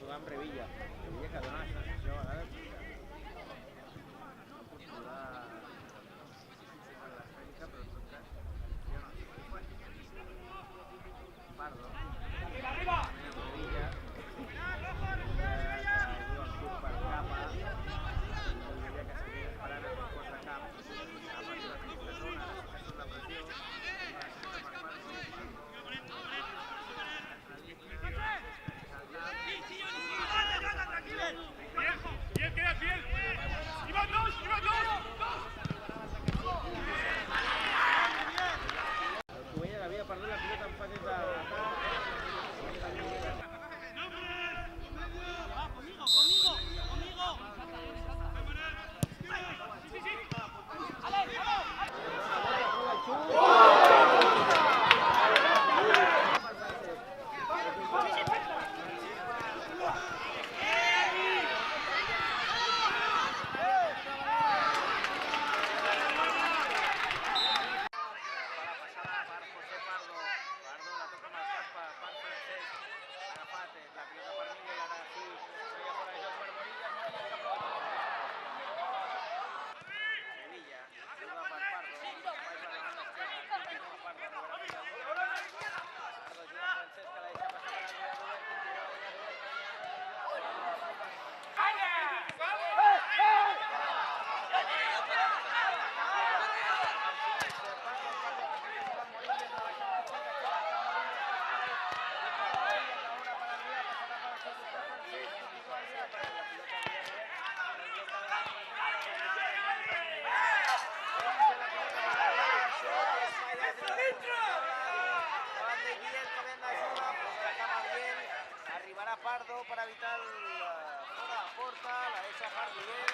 jugant Revilla que dona la sensació a vegades postura en l'esfèrica, però en tot cas jo no sé. Pardo Revilla juga curt per capa, Revilla que s'havia esperant a tot cos de camp a partir de aquesta zona, que surt la pressió, Pardo para evitar fuera la porta, la deja Miguel.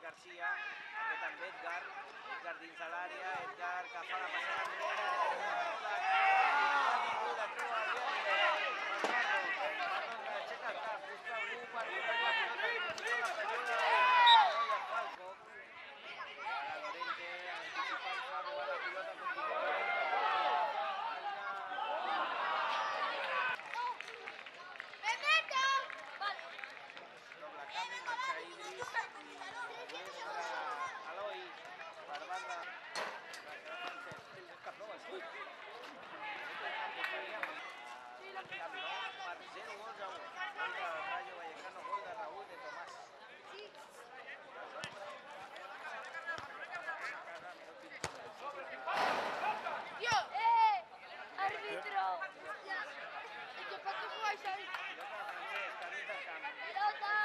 Garcia, aquest amb Edgar dins de l'àrea, Edgar que fa la passada enrere, ningú la treu al aixeca el cap, busca algú per donar la pilota, Falco, ara Lorente anticipant-se, robar la pilota, doble canvi, marxa Idris, Eloi, per banda, cap nou al sud. Cap nou per 0 gols a 1. Gol del Rayo Vallecano, gol de Raúl de Tomàs. ¡Dios! ¡Árbitro! ¿Y qué para qué jugáis ahí? ¡Pelota!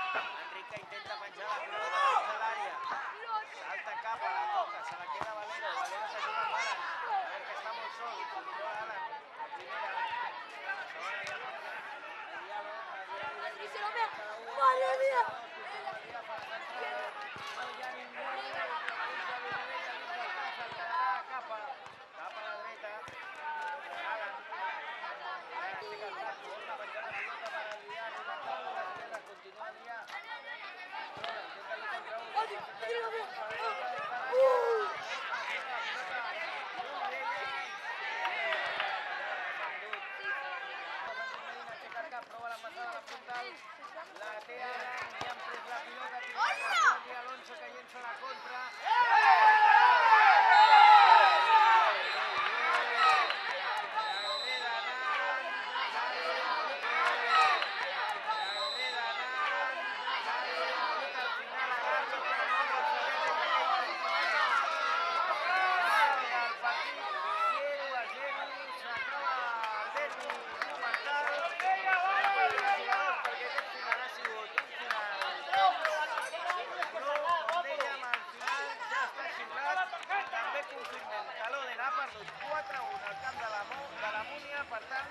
Enrique intenta manchar la pelota dentro del área. Salta Capa, la toca, se la queda Valero. Valero se suma a Alan. A ver que estamos solos. Tiró a Alan. La primera. Y se lo vea. ¡Madre mía! Capa a la derecha. Alan. Continúa Adrián. Prova la pasada a la frontal, la té Alan, i han pres la pilota, i Alonso que llença la contra. Calor de Nàpols, 4-1 al camp de la Múnia, per tant,